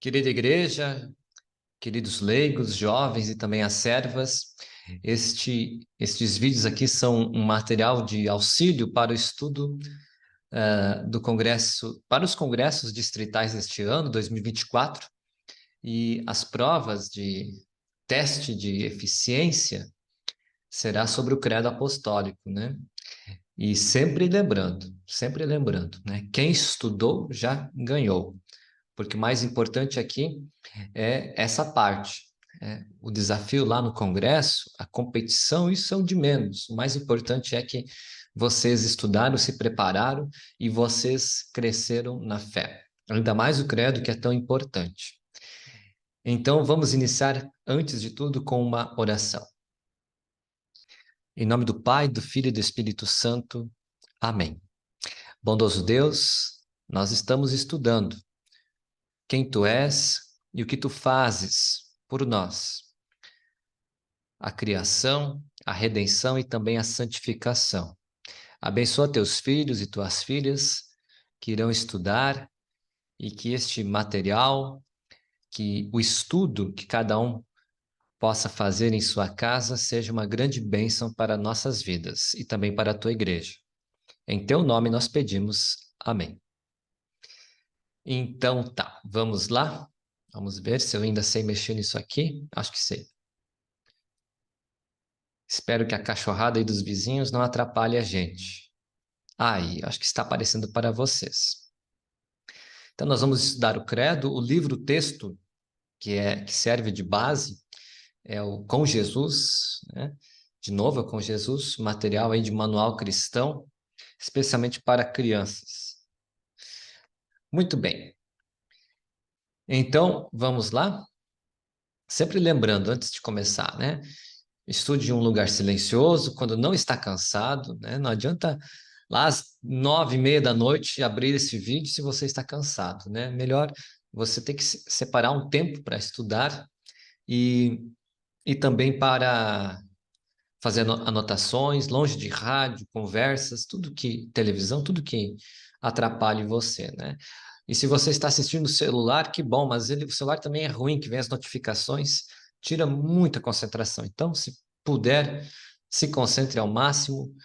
Querida igreja, queridos leigos, jovens e também as servas, estes vídeos aqui são um material de auxílio para o estudo do Congresso, para os congressos distritais deste ano, 2024, e as provas de teste de eficiência será sobre o credo apostólico, né? E sempre lembrando, né? Quem estudou já ganhou, porque o mais importante aqui é essa parte. O desafio lá no Congresso, a competição, isso é o de menos. O mais importante é que vocês estudaram, se prepararam e vocês cresceram na fé. Ainda mais o credo, que é tão importante. Então, vamos iniciar, antes de tudo, com uma oração. Em nome do Pai, do Filho e do Espírito Santo. Amém. Bondoso Deus, nós estamos estudando quem Tu és e o que Tu fazes por nós. A criação, a redenção e também a santificação. Abençoa teus filhos e tuas filhas que irão estudar e que este material, que o estudo que cada um possa fazer em sua casa seja uma grande bênção para nossas vidas e também para a tua igreja. Em teu nome nós pedimos. Amém. Então tá, vamos lá? Vamos ver se eu ainda sei mexer nisso aqui. Acho que sei. Espero que a cachorrada aí dos vizinhos não atrapalhe a gente. Aí, acho que está aparecendo para vocês. Então, nós vamos estudar o credo, o livro, o texto que serve de base é o Com Jesus, né? De novo, é o Com Jesus, material aí de manual cristão, especialmente para crianças. Muito bem. Então, vamos lá? Sempre lembrando, antes de começar, né? Estude em um lugar silencioso, quando não está cansado, né? Não adianta lá às 9:30 da noite abrir esse vídeo se você está cansado, né? Melhor você ter que separar um tempo para estudar e, e também para fazer anotações, longe de rádio, conversas, televisão, tudo que atrapalhe você, né? E se você está assistindo no celular, que bom, mas o celular também é ruim, que vem as notificações, tira muita concentração. Então, se puder, se concentre ao máximo,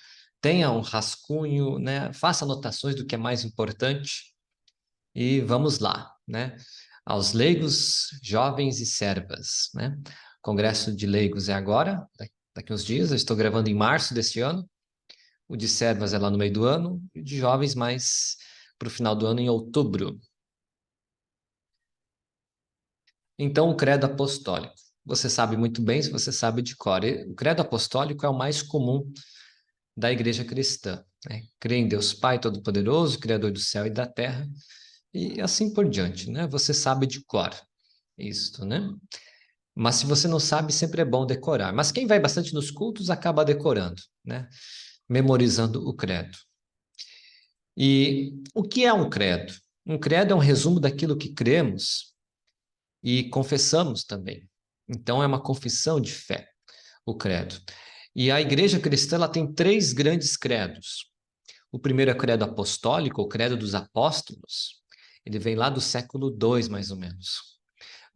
tenha um rascunho, né? Faça anotações do que é mais importante e vamos lá, né? Aos leigos, jovens e servas, né? Congresso de leigos é agora, daqui uns dias, eu estou gravando em março deste ano. O de servas é lá no meio do ano, e de jovens mais para o final do ano, em outubro. Então, o credo apostólico. Você sabe muito bem, se você sabe de cor. O credo apostólico é o mais comum da igreja cristã, né? Crê em Deus Pai Todo-Poderoso, Criador do céu e da terra, e assim por diante, né? Você sabe de cor isto, né? Mas se você não sabe, sempre é bom decorar. Mas quem vai bastante nos cultos acaba decorando, né? Memorizando o credo. E o que é um credo? Um credo é um resumo daquilo que cremos e confessamos também. Então, é uma confissão de fé, o credo. E a igreja cristã ela tem três grandes credos. O primeiro é o credo apostólico, o credo dos apóstolos. Ele vem lá do século II, mais ou menos,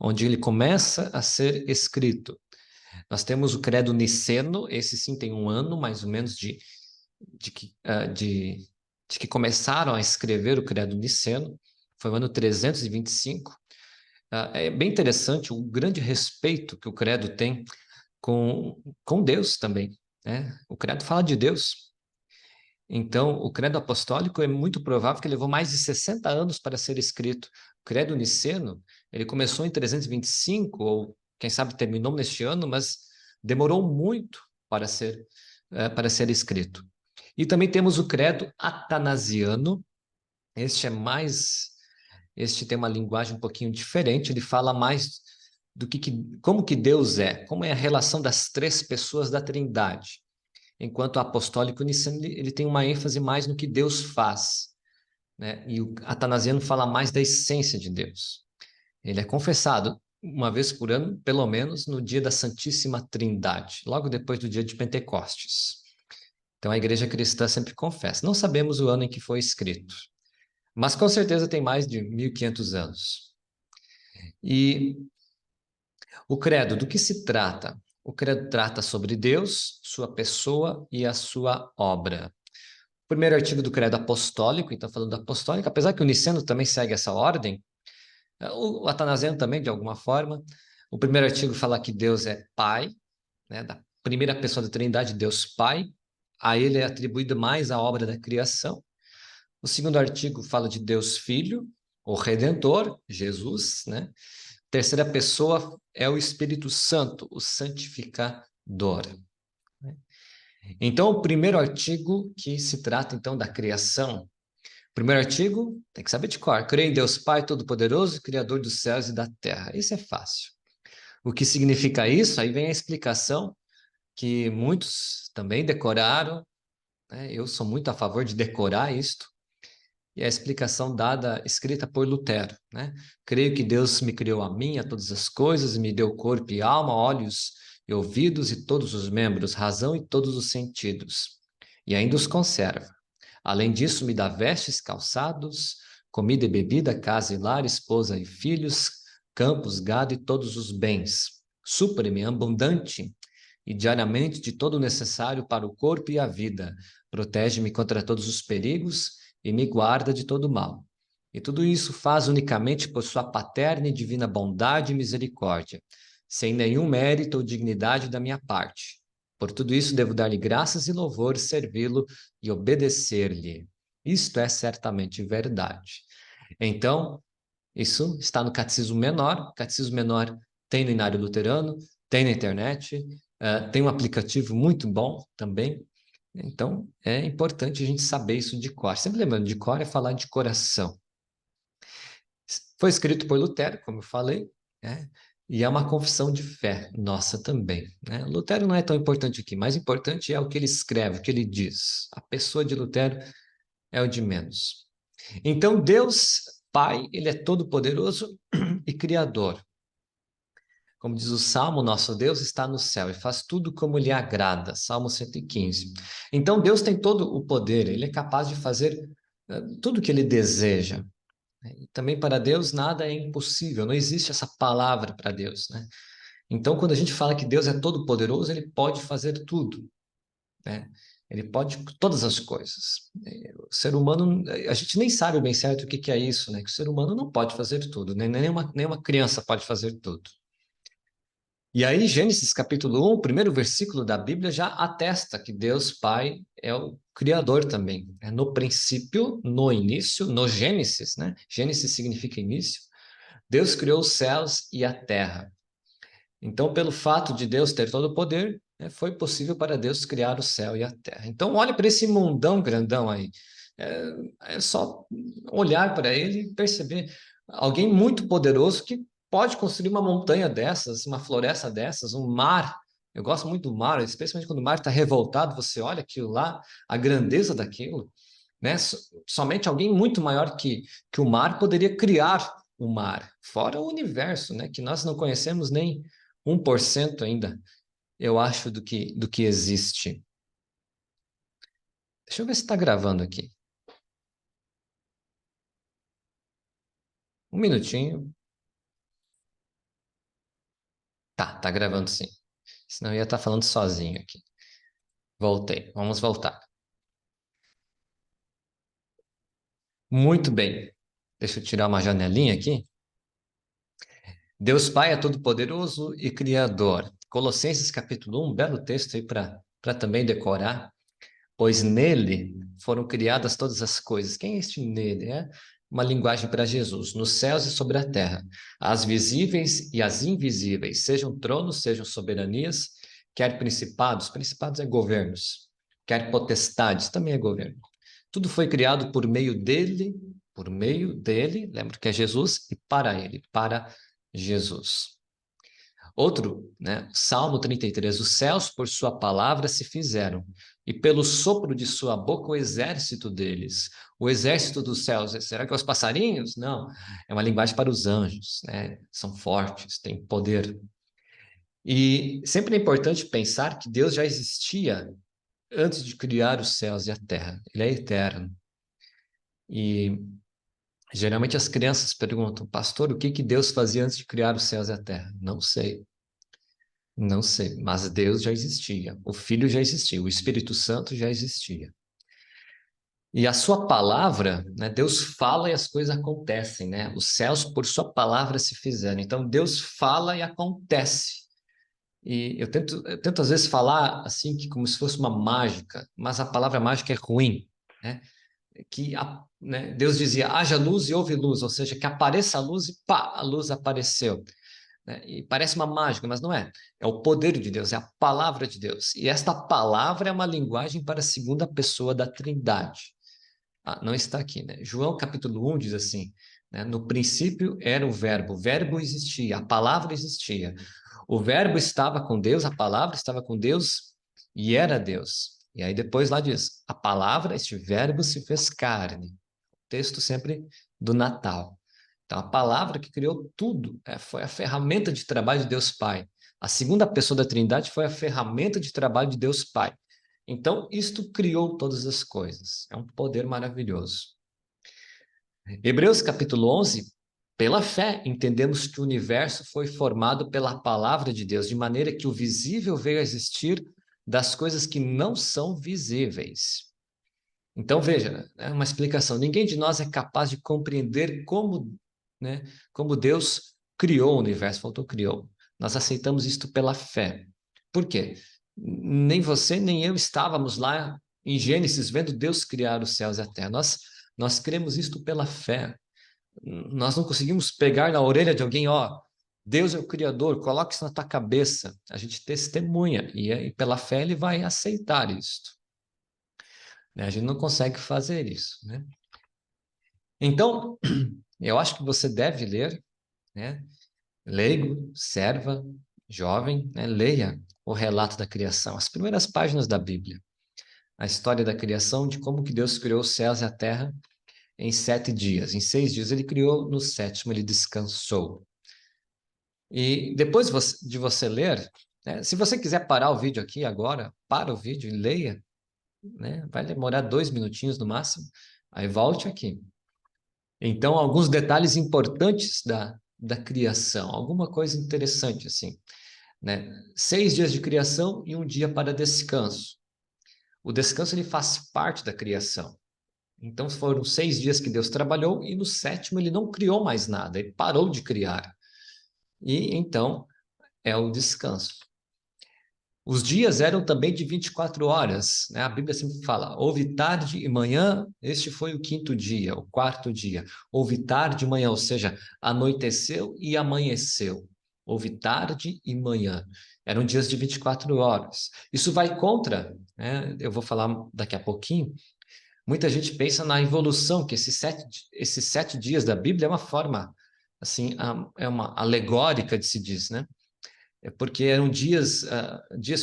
onde ele começa a ser escrito. Nós temos o credo niceno, esse sim tem um ano, mais ou menos, de que começaram a escrever o credo niceno, foi o ano 325. É bem interessante o grande respeito que o credo tem com Deus também, né? O credo fala de Deus. Então, o credo apostólico é muito provável que levou mais de 60 anos para ser escrito. O credo niceno, ele começou em 325, ou quem sabe terminou neste ano, mas demorou muito para ser escrito. E também temos o credo atanasiano. Este tem uma linguagem um pouquinho diferente, ele fala mais como que Deus é, como é a relação das três pessoas da Trindade. Enquanto o apostólico niceno, ele tem uma ênfase mais no que Deus faz, né? E o atanasiano fala mais da essência de Deus. Ele é confessado uma vez por ano, pelo menos no dia da Santíssima Trindade, logo depois do dia de Pentecostes. Então a igreja cristã sempre confessa. Não sabemos o ano em que foi escrito, mas com certeza tem mais de 1500 anos. E o credo, do que se trata? O credo trata sobre Deus, sua pessoa e a sua obra. O primeiro artigo do credo apostólico, então falando da apostólica, apesar que o niceno também segue essa ordem, o atanasiano também, de alguma forma. O primeiro artigo fala que Deus é Pai, né, da primeira pessoa da Trindade, Deus Pai. A ele é atribuída mais a obra da criação. O segundo artigo fala de Deus Filho, o Redentor, Jesus, né? Terceira pessoa é o Espírito Santo, o santificador. Então, o primeiro artigo que se trata, então, da criação. O primeiro artigo, tem que saber de cor. Creio em Deus Pai Todo-Poderoso, Criador dos céus e da terra. Isso é fácil. O que significa isso? Aí vem a explicação que muitos também decoraram, né? Eu sou muito a favor de decorar isto, e a explicação dada, escrita por Lutero, né? Creio que Deus me criou a mim, a todas as coisas, e me deu corpo e alma, olhos e ouvidos e todos os membros, razão e todos os sentidos, e ainda os conserva. Além disso, me dá vestes, calçados, comida e bebida, casa e lar, esposa e filhos, campos, gado e todos os bens. Supre-me abundante e diariamente de todo o necessário para o corpo e a vida. Protege-me contra todos os perigos e me guarda de todo mal. E tudo isso faz unicamente por sua paterna e divina bondade e misericórdia, sem nenhum mérito ou dignidade da minha parte. Por tudo isso devo dar-lhe graças e louvor, servi-lo e obedecer-lhe. Isto é certamente verdade. Então, isso está no Catecismo Menor. O Catecismo Menor tem no Inário Luterano, tem na internet, tem um aplicativo muito bom também. Então, é importante a gente saber isso de cor. Sempre lembrando, de cor é falar de coração. Foi escrito por Lutero, como eu falei, né? E é uma confissão de fé nossa também, né? Lutero não é tão importante aqui, mais importante é o que ele escreve, o que ele diz. A pessoa de Lutero é o de menos. Então, Deus Pai, ele é todo-poderoso e criador. Como diz o Salmo, nosso Deus está no céu e faz tudo como lhe agrada. Salmo 115. Então, Deus tem todo o poder, ele é capaz de fazer tudo o que ele deseja. E também para Deus nada é impossível, não existe essa palavra para Deus, né? Então, quando a gente fala que Deus é todo-poderoso, ele pode fazer tudo, né? Ele pode todas as coisas. O ser humano, a gente nem sabe bem certo o que que é isso, né? Que o ser humano não pode fazer tudo, né? Nenhuma criança pode fazer tudo. E aí, Gênesis capítulo 1, o primeiro versículo da Bíblia já atesta que Deus Pai é o Criador também. No princípio, no início, no Gênesis, né? Gênesis significa início. Deus criou os céus e a terra. Então, pelo fato de Deus ter todo o poder, né, foi possível para Deus criar o céu e a terra. Então, olhe para esse mundão grandão aí. É só olhar para ele e perceber alguém muito poderoso que pode construir uma montanha dessas, uma floresta dessas, um mar. Eu gosto muito do mar, especialmente quando o mar está revoltado, você olha aquilo lá, a grandeza daquilo, né? Somente alguém muito maior que o mar poderia criar o mar, fora o universo, né? Que nós não conhecemos nem 1% ainda, eu acho, do que existe. Deixa eu ver se está gravando aqui. Um minutinho. Tá gravando sim. Senão eu ia estar falando sozinho aqui. Voltei, vamos voltar. Muito bem. Deixa eu tirar uma janelinha aqui. Deus Pai é todo-poderoso e criador. Colossenses capítulo 1, belo texto aí para também decorar. Pois nele foram criadas todas as coisas. Quem é este nele? É uma linguagem para Jesus, nos céus e sobre a terra, as visíveis e as invisíveis, sejam tronos, sejam soberanias, quer principados, principados é governos, quer potestades, também é governo. Tudo foi criado por meio dele, lembra que é Jesus, e para ele, para Jesus. Outro, né? Salmo 33, os céus por sua palavra se fizeram, e pelo sopro de sua boca o exército deles. O exército dos céus, será que é os passarinhos? Não, é uma linguagem para os anjos, né? São fortes, têm poder. E sempre é importante pensar que Deus já existia antes de criar os céus e a terra. Ele é eterno. E Geralmente as crianças perguntam, pastor, o que que Deus fazia antes de criar os céus e a terra? Não sei, não sei, mas Deus já existia, o Filho já existia, o Espírito Santo já existia. E a sua palavra, né, Deus fala e as coisas acontecem, né? Os céus por sua palavra se fizeram. Então Deus fala e acontece. E eu tento às vezes falar assim que como se fosse uma mágica, mas a palavra mágica é ruim, né? Né, Deus dizia, haja luz e houve luz, ou seja, que apareça a luz e pá, a luz apareceu. Né? E parece uma mágica, mas não é. É o poder de Deus, é a palavra de Deus. E esta palavra é uma linguagem para a segunda pessoa da Trindade. Ah, não está aqui, né? João capítulo 1 diz assim, né? No princípio era o verbo existia, a palavra existia. O verbo estava com Deus, a palavra estava com Deus e era Deus. E aí depois lá diz, a palavra, este verbo se fez carne. Texto sempre do Natal. Então a palavra que criou tudo, foi a ferramenta de trabalho de Deus Pai. A segunda pessoa da Trindade foi a ferramenta de trabalho de Deus Pai. Então, isto criou todas as coisas. É um poder maravilhoso. Hebreus capítulo 11, pela fé, entendemos que o universo foi formado pela palavra de Deus, de maneira que o visível veio a existir das coisas que não são visíveis. Então, veja, é uma explicação. Ninguém de nós é capaz de compreender como, né, como Deus criou o universo, faltou criou. Nós aceitamos isto pela fé. Por quê? Nem você, nem eu estávamos lá em Gênesis vendo Deus criar os céus e a terra. Nós cremos isto pela fé. Nós não conseguimos pegar na orelha de alguém, ó, Deus é o Criador, coloque isso na tua cabeça. A gente testemunha e pela fé ele vai aceitar isto. Né? A gente não consegue fazer isso, né? Então, eu acho que você deve ler, né? Leigo, serva, jovem, né? Leia o relato da criação, as primeiras páginas da Bíblia, a história da criação, de como que Deus criou os céus e a terra em 7 dias. Em 6 dias ele criou, no sétimo ele descansou. E depois de você ler, né? Se você quiser parar o vídeo aqui agora, para o vídeo e leia, né? Vai demorar 2 minutinhos no máximo, aí volte aqui. Então, alguns detalhes importantes da criação, alguma coisa interessante assim, né? 6 dias de criação e um dia para descanso. O descanso ele faz parte da criação. Então, foram 6 dias que Deus trabalhou e no sétimo ele não criou mais nada, ele parou de criar. E então é o descanso. Os dias eram também de 24 horas, né? A Bíblia sempre fala, houve tarde e manhã, este foi o quinto dia, o quarto dia. Houve tarde e manhã, ou seja, anoiteceu e amanheceu. Houve tarde e manhã. Eram dias de 24 horas. Isso vai contra, né? Eu vou falar daqui a pouquinho. Muita gente pensa na evolução, que esses sete dias da Bíblia é uma forma, assim, é uma alegórica de se diz, né? É porque eram dias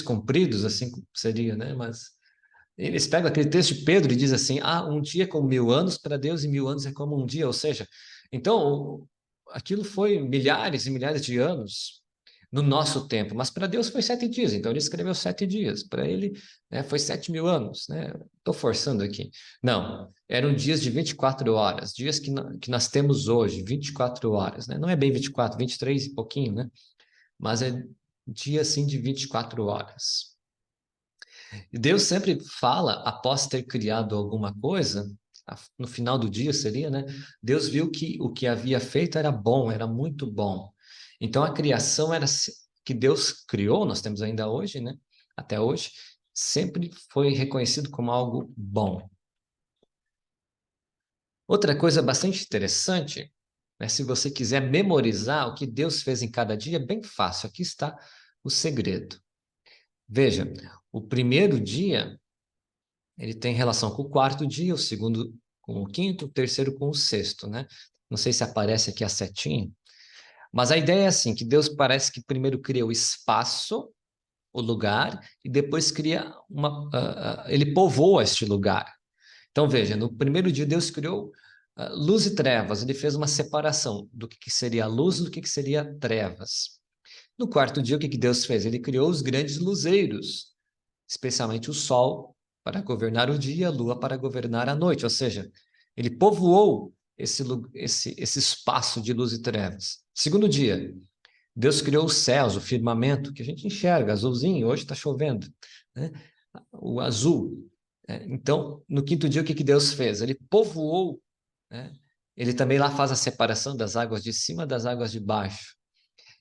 compridos, assim seria, né? Mas eles pegam aquele texto de Pedro e diz assim: um dia é como 1000 anos para Deus e 1000 anos é como um dia. Ou seja, então aquilo foi milhares e milhares de anos no nosso tempo, mas para Deus foi 7 dias. Então ele escreveu 7 dias. Para ele, né, foi 7.000 anos, né? Estou forçando aqui. Não, eram dias de 24 horas, dias que nós temos hoje, 24 horas, né? Não é bem 24, 23 e pouquinho, né? Mas é dia assim de 24 horas. E Deus sempre fala, após ter criado alguma coisa, no final do dia seria, né? Deus viu que o que havia feito era bom, era muito bom. Então a criação era que Deus criou, nós temos ainda hoje, né? Até hoje, sempre foi reconhecido como algo bom. Outra coisa bastante interessante, né? Se você quiser memorizar o que Deus fez em cada dia, é bem fácil. Aqui está o segredo. Veja, o primeiro dia, ele tem relação com o quarto dia, o segundo com o quinto, o terceiro com o sexto, né? Não sei se aparece aqui a setinha, mas a ideia é assim, que Deus parece que primeiro cria o espaço, o lugar, e depois cria ele povoa este lugar. Então veja, no primeiro dia Deus criou luz e trevas, ele fez uma separação do que seria a luz e do que seria trevas. No quarto dia, o que Deus fez? Ele criou os grandes luzeiros, especialmente o sol para governar o dia, a lua para governar a noite, ou seja, ele povoou esse espaço de luz e trevas. Segundo dia, Deus criou os céus, o firmamento, que a gente enxerga, azulzinho, hoje está chovendo, né? O azul. Então, no quinto dia, o que que Deus fez? Ele povoou, né? Ele também lá faz a separação das águas de cima das águas de baixo.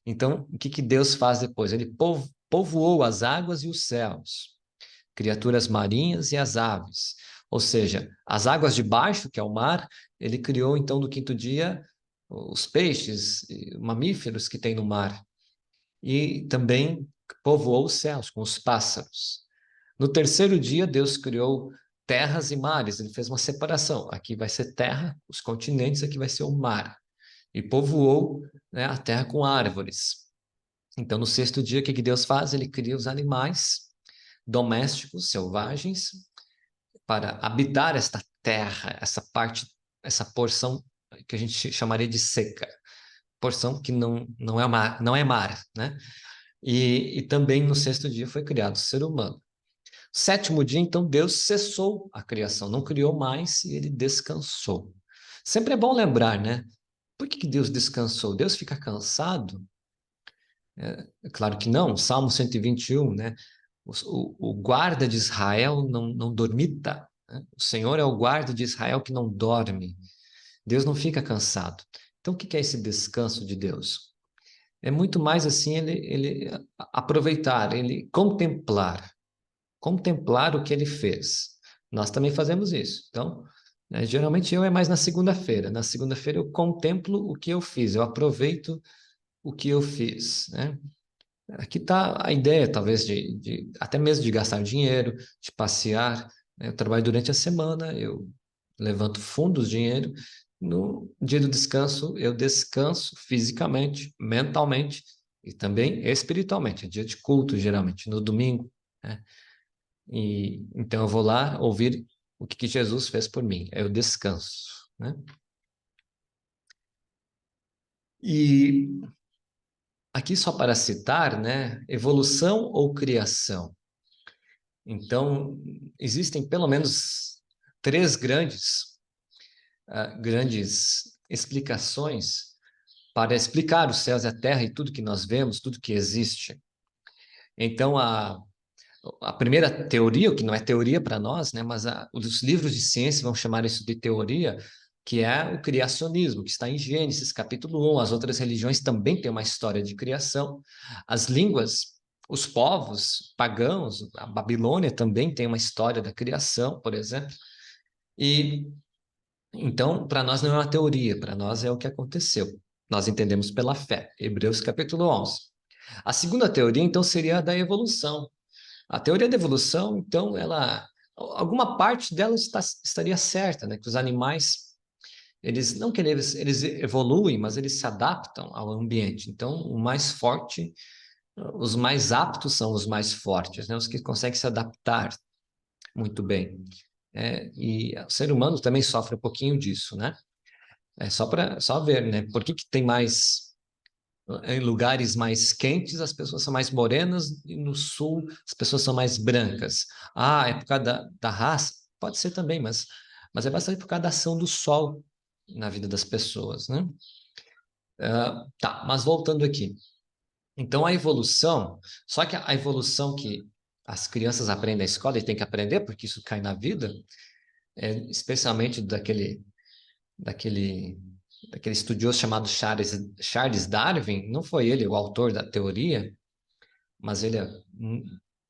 Então, o que que Deus faz depois? Ele povoou as águas e os céus, criaturas marinhas e as aves. Ou seja, as águas de baixo, que é o mar, ele criou então no quinto dia os peixes, mamíferos que tem no mar. E também povoou os céus com os pássaros. No terceiro dia, Deus criou terras e mares. Ele fez uma separação. Aqui vai ser terra, os continentes, aqui vai ser o mar. E povoou, né, a terra com árvores. Então, no sexto dia, o que que Deus faz? Ele cria os animais domésticos, selvagens, para habitar esta terra, essa parte, essa porção que a gente chamaria de seca, porção que não é mar, não é mar, né? E também no sexto dia foi criado o ser humano. Sétimo dia, então, Deus cessou a criação, não criou mais e ele descansou. Sempre é bom lembrar, né? Por que que Deus descansou? Deus fica cansado? É claro que não. Salmo 121, né? O guarda de Israel não dormita, né? O Senhor é o guarda de Israel que não dorme. Deus não fica cansado. Então, o que é esse descanso de Deus? É muito mais assim ele aproveitar, ele contemplar o que ele fez. Nós também fazemos isso. Então, né, geralmente eu é mais na segunda-feira. Na segunda-feira eu contemplo o que eu fiz, eu aproveito o que eu fiz, né? Aqui está a ideia, talvez, até mesmo de gastar dinheiro, de passear, né? Eu trabalho durante a semana, eu levanto fundos, dinheiro. No dia do descanso, eu descanso fisicamente, mentalmente e também espiritualmente. É dia de culto, geralmente, no domingo, né? E então eu vou lá ouvir o que Jesus fez por mim. É o descanso, né? E aqui só para citar, né? Evolução ou criação? Então, existem pelo menos três grandes explicações para explicar os céus e a terra e tudo que nós vemos, tudo que existe. Então, a primeira teoria, o que não é teoria para nós, né, mas os livros de ciência vão chamar isso de teoria, que é o criacionismo, que está em Gênesis, capítulo 1. As outras religiões também têm uma história de criação. As línguas, os povos pagãos, a Babilônia também tem uma história da criação, por exemplo. E então, para nós não é uma teoria, para nós é o que aconteceu. Nós entendemos pela fé. Hebreus capítulo 11. A segunda teoria, então, seria a da evolução. A teoria da evolução, então, alguma parte dela estaria certa, né? Que os animais, eles não que eles evoluem, mas eles se adaptam ao ambiente. Então, o mais forte, os mais aptos são os mais fortes, né? Os que conseguem se adaptar muito bem. E o ser humano também sofre um pouquinho disso, né? É só ver, né? Por que que tem mais em lugares mais quentes as pessoas são mais morenas e no sul as pessoas são mais brancas? Ah, é por causa da raça? Pode ser também, mas é bastante por causa da ação do sol na vida das pessoas, né? Tá, mas voltando aqui. Então a evolução, só que a evolução que as crianças aprendem na escola e tem que aprender porque isso cai na vida, especialmente daquele daquele estudioso chamado Charles Darwin. Não foi ele o autor da teoria, mas ele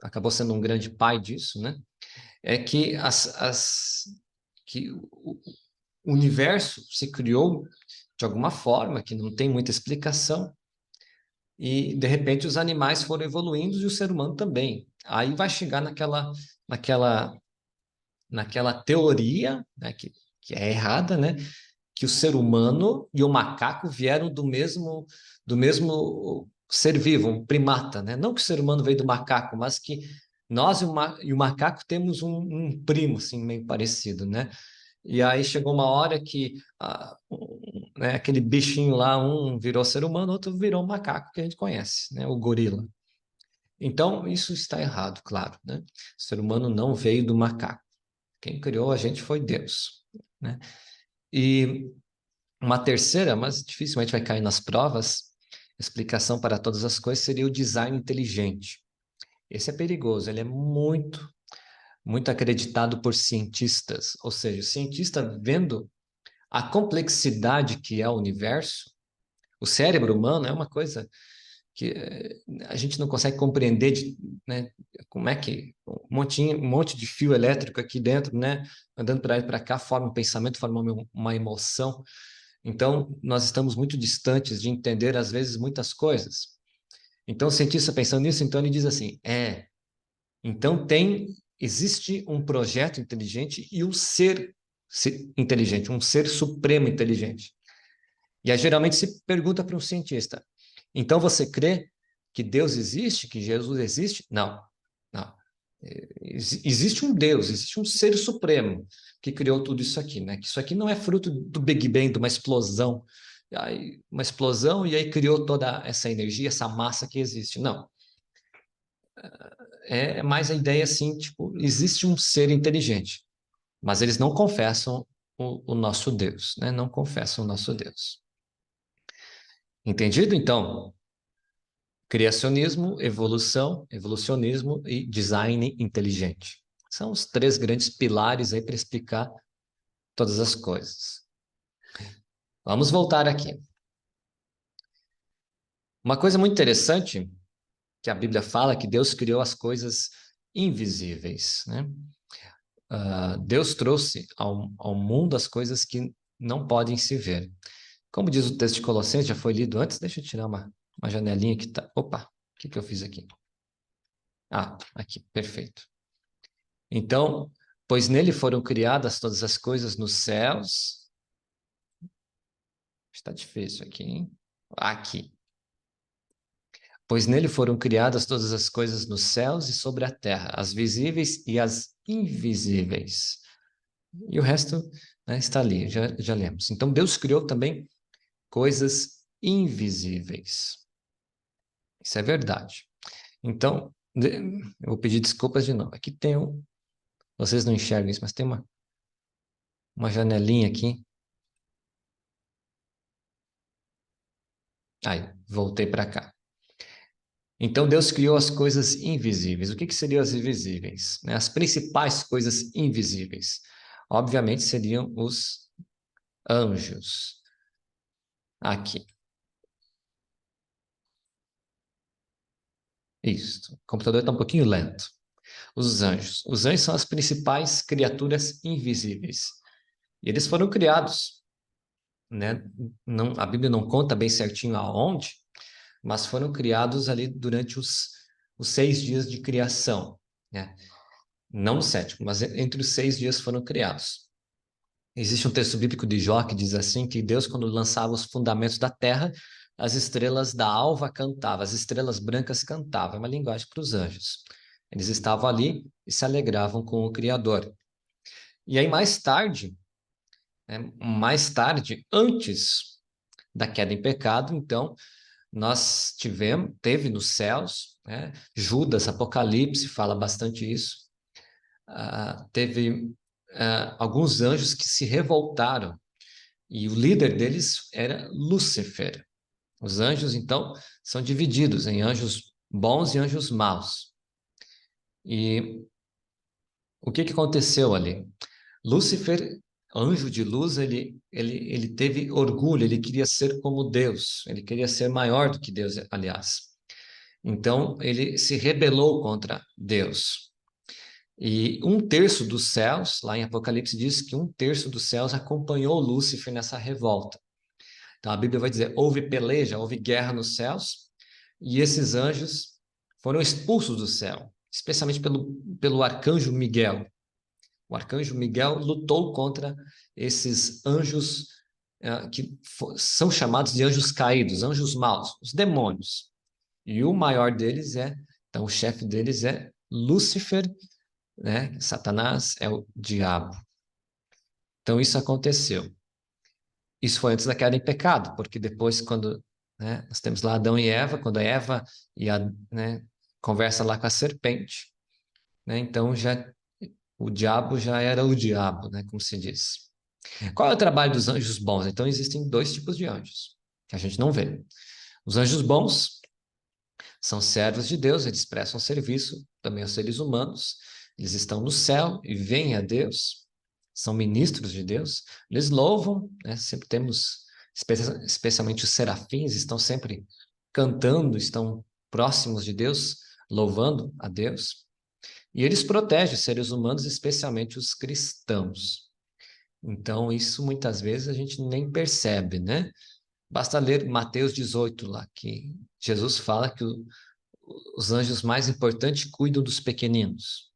acabou sendo um grande pai disso, né? É que que o universo se criou de alguma forma que não tem muita explicação e de repente os animais foram evoluindo e o ser humano também. Aí vai chegar naquela naquela teoria, né, que é errada, né? Que o ser humano e o macaco vieram do mesmo ser vivo, um primata, né? Não que o ser humano veio do macaco, mas que nós e o macaco temos um primo, assim, meio parecido, né? E aí chegou uma hora que né, aquele bichinho lá, um virou ser humano, outro virou um macaco que a gente conhece, né? O gorila. Então, isso está errado, claro, né? O ser humano não veio do macaco. Quem criou a gente foi Deus, né? E Uma terceira, mas dificilmente vai cair nas provas, explicação para todas as coisas seria o design inteligente. Esse é perigoso, ele é muito acreditado por cientistas, ou seja, o cientista vendo a complexidade que é o universo, o cérebro humano é uma coisa que a gente não consegue compreender, né, como é que um monte de fio elétrico aqui dentro, né, andando para lá e para cá, forma um pensamento, forma uma emoção. Então, nós estamos muito distantes de entender, às vezes, muitas coisas. Então, o cientista pensando nisso, então ele diz assim, então existe um projeto inteligente e um ser inteligente, um ser supremo inteligente. E aí geralmente se pergunta para um cientista, então você crê que Deus existe, que Jesus existe? Não, não. Existe um Deus, existe um ser supremo que criou tudo isso aqui, né? Que isso aqui não é fruto do Big Bang, de uma explosão e aí criou toda essa energia, essa massa que existe. Não. É mais a ideia assim, tipo, existe um ser inteligente, mas eles não confessam o nosso Deus, né? Não confessam o nosso Deus. Entendido? Então, criacionismo, evolucionismo e design inteligente. São os três grandes pilares aí para explicar todas as coisas. Vamos voltar aqui. Uma coisa muito interessante que a Bíblia fala é que Deus criou as coisas invisíveis, né? Deus trouxe ao mundo as coisas que não podem se ver. Como diz o texto de Colossenses, já foi lido antes, deixa eu tirar uma janelinha que tá. Opa, o que eu fiz aqui? Aqui, perfeito. Então, pois nele foram criadas todas as coisas nos céus. Está difícil aqui, hein? Aqui. Pois nele foram criadas todas as coisas nos céus e sobre a terra, as visíveis e as invisíveis. E o resto, né, está ali, já lemos. Então, Deus criou também coisas invisíveis. Isso é verdade. Então, eu vou pedir desculpas de novo. Aqui tem vocês não enxergam isso, mas tem uma janelinha aqui. Aí, voltei para cá. Então, Deus criou as coisas invisíveis. O que seriam as invisíveis? Né? As principais coisas invisíveis. Obviamente, seriam os anjos. Aqui. Isso. O computador está um pouquinho lento. Os anjos. Os anjos são as principais criaturas invisíveis. E eles foram criados, né? Não, a Bíblia não conta bem certinho aonde, mas foram criados ali durante os 6 dias de criação, né? Não o sétimo, mas entre os 6 dias foram criados. Existe um texto bíblico de Jó que diz assim, que Deus, quando lançava os fundamentos da terra, as estrelas da alva cantavam, as estrelas brancas cantavam, é uma linguagem para os anjos. Eles estavam ali e se alegravam com o Criador. E aí, mais tarde, antes da queda em pecado, então, teve nos céus, né? Judas, Apocalipse fala bastante isso. Teve alguns anjos que se revoltaram e o líder deles era Lúcifer. Os anjos, então, são divididos em anjos bons e anjos maus. E o que aconteceu ali? Lúcifer, anjo de luz, ele teve orgulho, ele queria ser como Deus, ele queria ser maior do que Deus, aliás. Então, ele se rebelou contra Deus. E um terço dos céus, lá em Apocalipse, diz que um terço dos céus acompanhou Lúcifer nessa revolta. Então, a Bíblia vai dizer: houve peleja, houve guerra nos céus, e esses anjos foram expulsos do céu, especialmente pelo arcanjo Miguel. O arcanjo Miguel lutou contra esses anjos que são chamados de anjos caídos, anjos maus, os demônios. E o maior deles então o chefe deles é Lúcifer, né? Satanás é o diabo. Então isso aconteceu. Isso foi antes da queda em pecado, porque depois quando, né, nós temos lá Adão e Eva, quando a Eva né, conversa lá com a serpente, né? Então o diabo já era o diabo, né, como se diz. Qual é o trabalho dos anjos bons? Então, existem dois tipos de anjos que a gente não vê. Os anjos bons são servos de Deus, eles prestam serviço também aos seres humanos, eles estão no céu e veem a Deus, são ministros de Deus, eles louvam, né? Sempre temos, especialmente os serafins, estão sempre cantando, estão próximos de Deus, louvando a Deus, e eles protegem os seres humanos, especialmente os cristãos. Então, isso muitas vezes a gente nem percebe, né? Basta ler Mateus 18 lá, que Jesus fala que os anjos mais importantes cuidam dos pequeninos.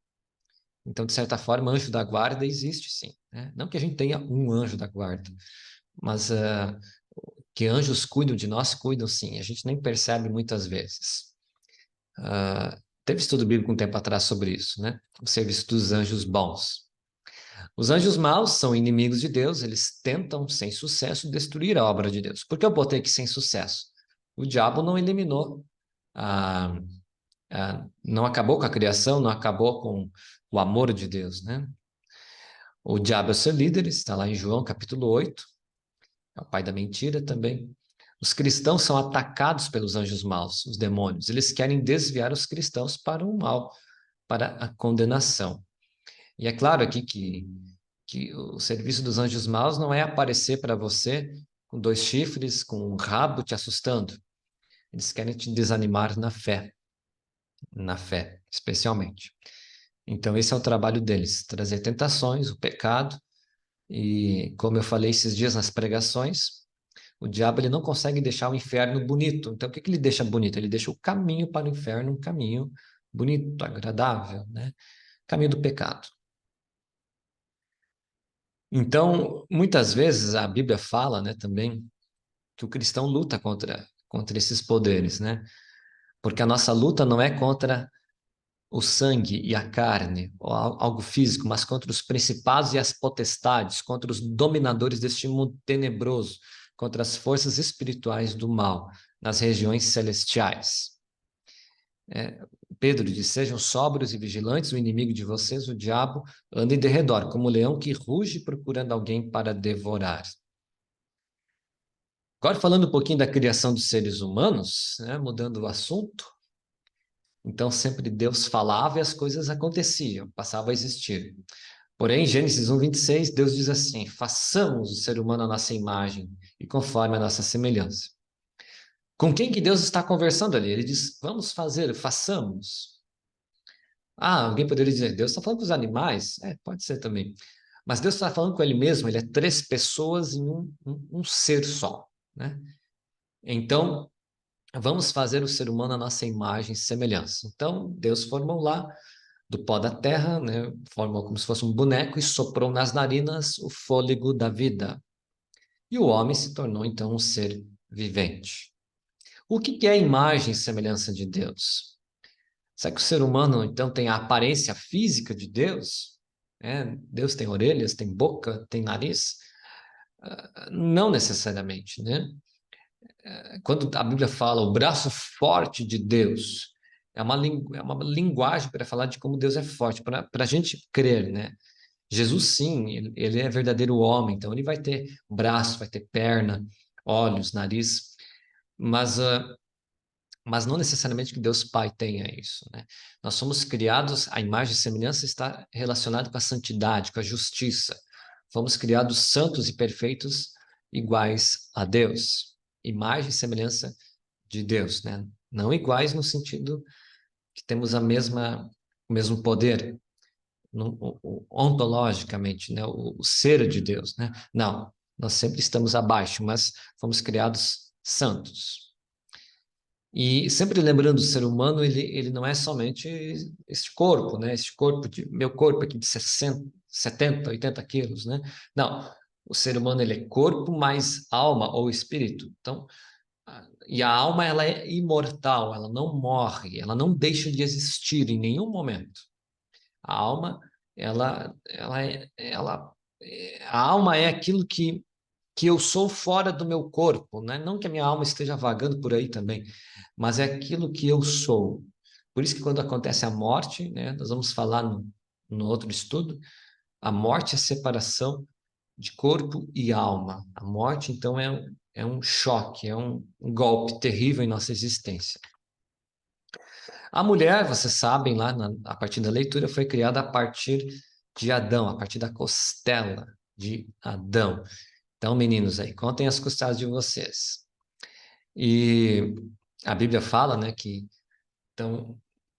Então, de certa forma, anjo da guarda existe sim, né? Não que a gente tenha um anjo da guarda, mas que anjos cuidam de nós, cuidam sim. A gente nem percebe muitas vezes. Teve estudo bíblico um tempo atrás sobre isso, né? O serviço dos anjos bons. Os anjos maus são inimigos de Deus, eles tentam, sem sucesso, destruir a obra de Deus. Por que eu botei aqui sem sucesso? O diabo não eliminou, a, não acabou com a criação, não acabou com o amor de Deus, né? O diabo é o seu líder, está lá em João capítulo 8, é o pai da mentira também. Os cristãos são atacados pelos anjos maus, os demônios. Eles querem desviar os cristãos para o mal, para a condenação. E é claro aqui que o serviço dos anjos maus não é aparecer para você com dois chifres, com um rabo te assustando. Eles querem te desanimar na fé, especialmente. Então, esse é o trabalho deles, trazer tentações, o pecado, e como eu falei esses dias nas pregações, o diabo ele não consegue deixar o inferno bonito. Então, o que que ele deixa bonito? Ele deixa o caminho para o inferno um caminho bonito, agradável, né? Caminho do pecado. Então, muitas vezes a Bíblia fala, né, também que o cristão luta contra esses poderes, né? Porque a nossa luta não é contra o sangue e a carne, ou algo físico, mas contra os principados e as potestades, contra os dominadores deste mundo tenebroso, contra as forças espirituais do mal nas regiões celestiais. Pedro diz: sejam sóbrios e vigilantes, o inimigo de vocês, o diabo, anda em derredor, como um leão que ruge procurando alguém para devorar. Agora, falando um pouquinho da criação dos seres humanos, né, mudando o assunto, então sempre Deus falava e as coisas aconteciam, passavam a existir. Porém, em Gênesis 1:26, Deus diz assim: façamos o ser humano à nossa imagem e conforme a nossa semelhança. Com quem que Deus está conversando ali? Ele diz: vamos fazer, façamos. Ah, alguém poderia dizer: Deus está falando com os animais? Pode ser também. Mas Deus está falando com ele mesmo, ele é três pessoas em um ser só, né? Então, vamos fazer o ser humano à nossa imagem e semelhança. Então, Deus formou lá do pó da terra, né? Formou como se fosse um boneco e soprou nas narinas o fôlego da vida. E o homem se tornou então um ser vivente. O que é a imagem e semelhança de Deus? Será que o ser humano então tem a aparência física de Deus? Deus tem orelhas, tem boca, tem nariz? Não necessariamente, né? Quando a Bíblia fala o braço forte de Deus, é uma linguagem para falar de como Deus é forte, para a gente crer, né? Jesus, sim, ele é verdadeiro homem, então ele vai ter braço, vai ter perna, olhos, nariz, mas, mas não necessariamente que Deus Pai tenha isso, né? Nós somos criados, a imagem e semelhança está relacionada com a santidade, com a justiça. Fomos criados santos e perfeitos, iguais a Deus. Imagem e semelhança de Deus, né? Não iguais no sentido que temos o mesmo poder, ontologicamente, né? O ser de Deus, né? Não, nós sempre estamos abaixo, mas fomos criados santos. E sempre lembrando, o ser humano, ele não é somente este corpo, né? Este corpo, meu corpo aqui de 60, 70, 80 quilos, né? Não, o ser humano, ele é corpo mais alma ou espírito. Então, e a alma, ela é imortal, ela não morre, ela não deixa de existir em nenhum momento. A alma, a alma é aquilo que eu sou fora do meu corpo, né? Não que a minha alma esteja vagando por aí também, mas é aquilo que eu sou. Por isso que quando acontece a morte, né? Nós vamos falar no outro estudo, a morte é a separação de corpo e alma. A morte, então, é um choque, é um golpe terrível em nossa existência. A mulher, vocês sabem, a partir da leitura, foi criada a partir de Adão, a partir da costela de Adão. Então, meninos aí, contem as costelas de vocês. E a Bíblia fala, né, que então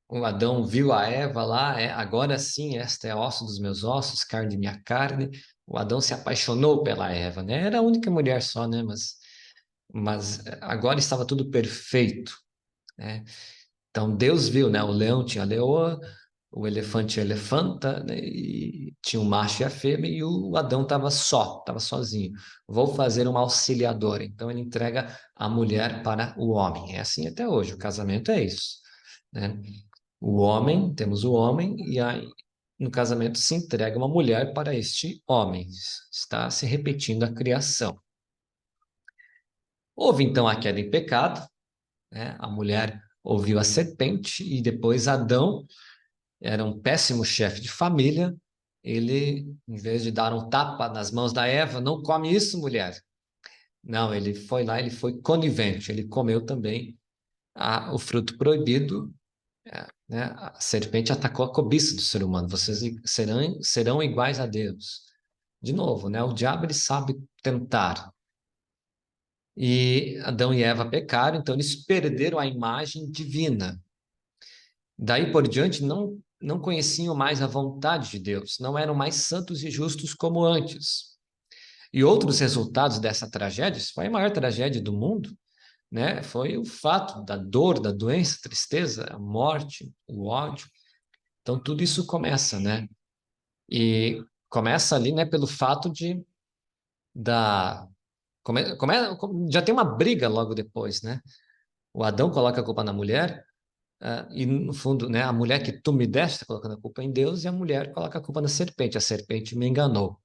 o Adão viu a Eva lá, agora sim, esta é osso dos meus ossos, carne de minha carne. O Adão se apaixonou pela Eva, né? Era a única mulher só, né? Mas agora estava tudo perfeito, né? Então Deus viu, né? O leão tinha a leoa, o elefante tinha a elefanta, né? E tinha o macho e a fêmea, e o Adão estava sozinho. Vou fazer uma auxiliadora. Então ele entrega a mulher para o homem. É assim até hoje, o casamento é isso, né? O homem, temos o homem, e aí no casamento se entrega uma mulher para este homem. Está se repetindo a criação. Houve então a queda em pecado, né? A mulher ouviu a serpente e depois Adão era um péssimo chefe de família. Ele, em vez de dar um tapa nas mãos da Eva, não come isso, mulher. Não, ele foi lá, ele foi conivente, ele comeu também o fruto proibido. Né? A serpente atacou a cobiça do ser humano. Vocês serão iguais a Deus. De novo, né? O diabo ele sabe tentar. E Adão e Eva pecaram, então eles perderam a imagem divina. Daí por diante, não conheciam mais a vontade de Deus, não eram mais santos e justos como antes. E outros resultados dessa tragédia, isso foi a maior tragédia do mundo, né? Foi o fato da dor, da doença, a tristeza, a morte, o ódio. Então tudo isso começa, né? E começa ali, né, pelo fato de da já tem uma briga logo depois, né? O Adão coloca a culpa na mulher. E no fundo, né, a mulher que tu me deste, está colocando a culpa em Deus, e a mulher coloca a culpa na serpente. A serpente me enganou.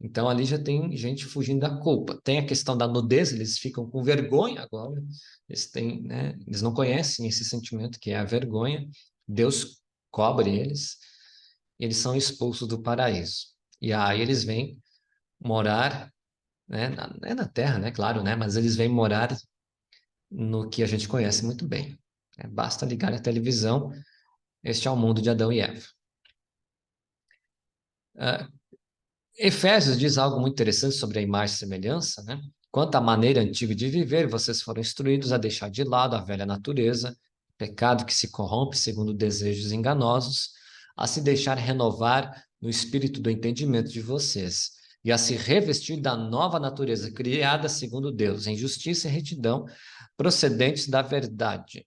Então ali já tem gente fugindo da culpa. Tem a questão da nudez, eles ficam com vergonha agora. Eles têm, né, eles não conhecem esse sentimento que é a vergonha. Deus cobre eles, e eles são expulsos do paraíso. E aí eles vêm morar, né, na terra, né, claro, né, mas eles vêm morar no que a gente conhece muito bem. Basta ligar a televisão. Este é o mundo de Adão e Eva. Uh, Efésios diz algo muito interessante sobre a imagem e semelhança, né? Quanto à maneira antiga de viver, vocês foram instruídos a deixar de lado a velha natureza, pecado que se corrompe segundo desejos enganosos, a se deixar renovar no espírito do entendimento de vocês, e a se revestir da nova natureza criada segundo Deus, em justiça e retidão, procedentes da verdade.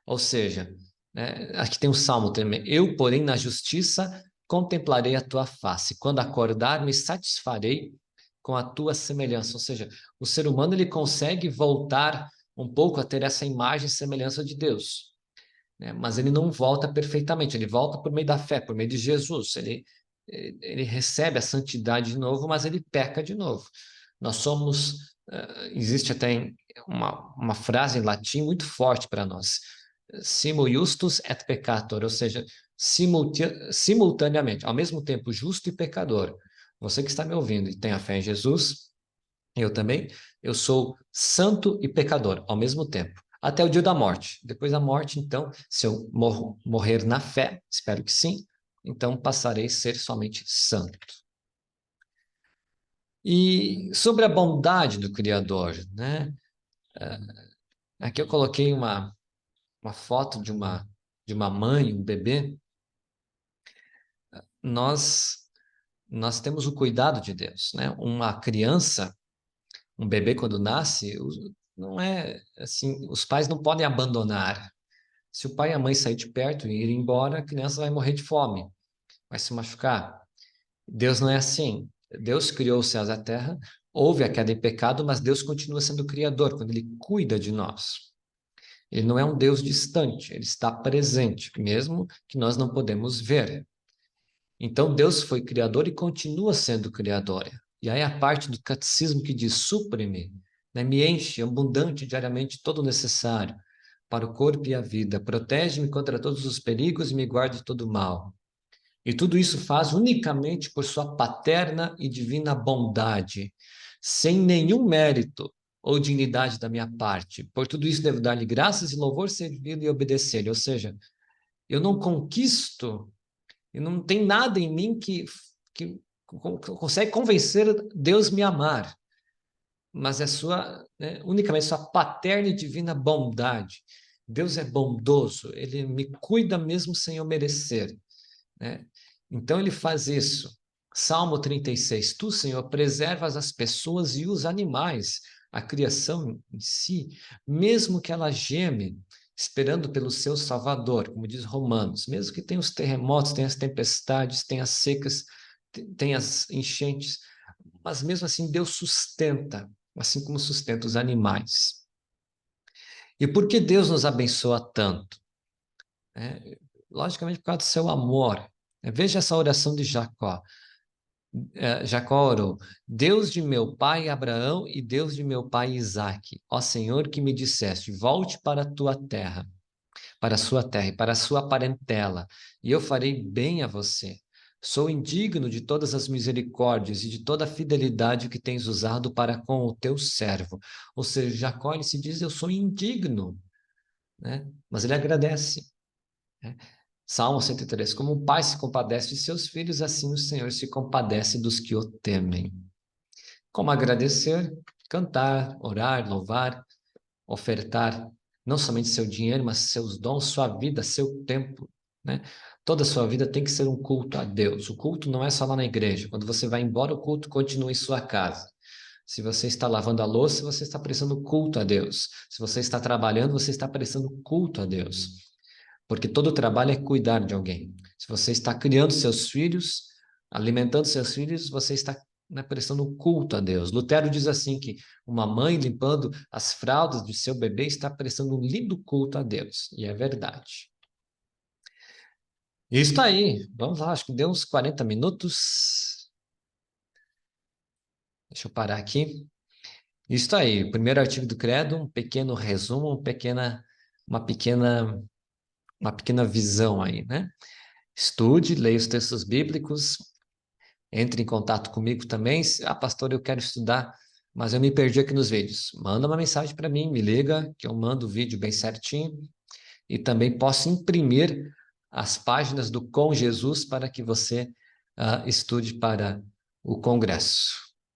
Ou seja, né, aqui tem um salmo também. Eu, porém, na justiça contemplarei a tua face. Quando acordar, me satisfarei com a tua semelhança. Ou seja, o ser humano ele consegue voltar um pouco a ter essa imagem e semelhança de Deus, né? Mas ele não volta perfeitamente. Ele volta por meio da fé, por meio de Jesus. Ele recebe a santidade de novo, mas ele peca de novo. Nós somos. Existe até uma frase em latim muito forte para nós: simul justus et peccator, ou seja, simultaneamente, ao mesmo tempo justo e pecador. Você que está me ouvindo e tem a fé em Jesus, eu também, eu sou santo e pecador ao mesmo tempo, até o dia da morte. Depois da morte, então, se eu morrer na fé, espero que sim, então passarei a ser somente santo. E sobre a bondade do Criador, né? Aqui eu coloquei uma foto de uma mãe, um bebê. Nós temos o cuidado de Deus, né? Uma criança, um bebê quando nasce, não é assim, os pais não podem abandonar. Se o pai e a mãe sair de perto e ir embora, a criança vai morrer de fome, vai se machucar. Deus não é assim. Deus criou os céus e a terra, houve a queda em pecado, mas Deus continua sendo o criador quando ele cuida de nós. Ele não é um Deus distante, ele está presente, mesmo que nós não podemos ver. Então, Deus foi criador e continua sendo criador. E aí a parte do catecismo que diz, supre-me, né, me enche abundante diariamente todo o necessário para o corpo e a vida, protege-me contra todos os perigos e me guarde de todo mal. E tudo isso faz unicamente por sua paterna e divina bondade, sem nenhum mérito ou dignidade da minha parte. Por tudo isso devo dar-lhe graças e louvor, servi-lo e obedecer-lhe. Ou seja, eu não conquisto, e não tem nada em mim que consegue convencer Deus me amar, mas é unicamente sua paterna e divina bondade. Deus é bondoso, ele me cuida mesmo sem eu merecer, né? Então ele faz isso. Salmo 36. Tu, Senhor, preservas as pessoas e os animais, a criação em si, mesmo que ela geme, esperando pelo seu Salvador, como diz Romanos, mesmo que tenha os terremotos, tenha as tempestades, tenha as secas, tenha as enchentes, mas mesmo assim Deus sustenta, assim como sustenta os animais. E por que Deus nos abençoa tanto? É, logicamente por causa do seu amor. Veja essa oração de Jacó. Jacó orou: Deus de meu pai Abraão e Deus de meu pai Isaque, ó Senhor que me disseste, volte para a tua terra, para a sua terra e para a sua parentela, e eu farei bem a você. Sou indigno de todas as misericórdias e de toda a fidelidade que tens usado para com o teu servo. Ou seja, Jacó ele se diz: eu sou indigno, né? Mas ele agradece, né? Salmo 103. Como um pai se compadece de seus filhos, assim o Senhor se compadece dos que o temem. Como agradecer? Cantar, orar, louvar, ofertar não somente seu dinheiro, mas seus dons, sua vida, seu tempo, né? Toda a sua vida tem que ser um culto a Deus. O culto não é só lá na igreja. Quando você vai embora, o culto continua em sua casa. Se você está lavando a louça, você está prestando culto a Deus. Se você está trabalhando, você está prestando culto a Deus. Porque todo trabalho é cuidar de alguém. Se você está criando seus filhos, alimentando seus filhos, você está, né, prestando culto a Deus. Lutero diz assim que uma mãe limpando as fraldas de seu bebê está prestando um lindo culto a Deus. E é verdade. E está aí. Vamos lá, acho que deu uns 40 minutos. Deixa eu parar aqui. Isso aí, o primeiro artigo do Credo, um pequeno resumo, uma pequena, uma pequena visão aí, né? Estude, leia os textos bíblicos, entre em contato comigo também. Pastor, eu quero estudar, mas eu me perdi aqui nos vídeos. Manda uma mensagem para mim, me liga, que eu mando o vídeo bem certinho. E também posso imprimir as páginas do Com Jesus para que você estude para o congresso,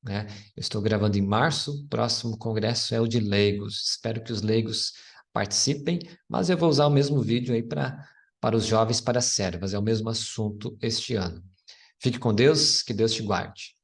né? Eu estou gravando em março, o próximo congresso é o de leigos. Espero que os leigos participem, mas eu vou usar o mesmo vídeo aí para os jovens, para as servas. É o mesmo assunto este ano. Fique com Deus, que Deus te guarde.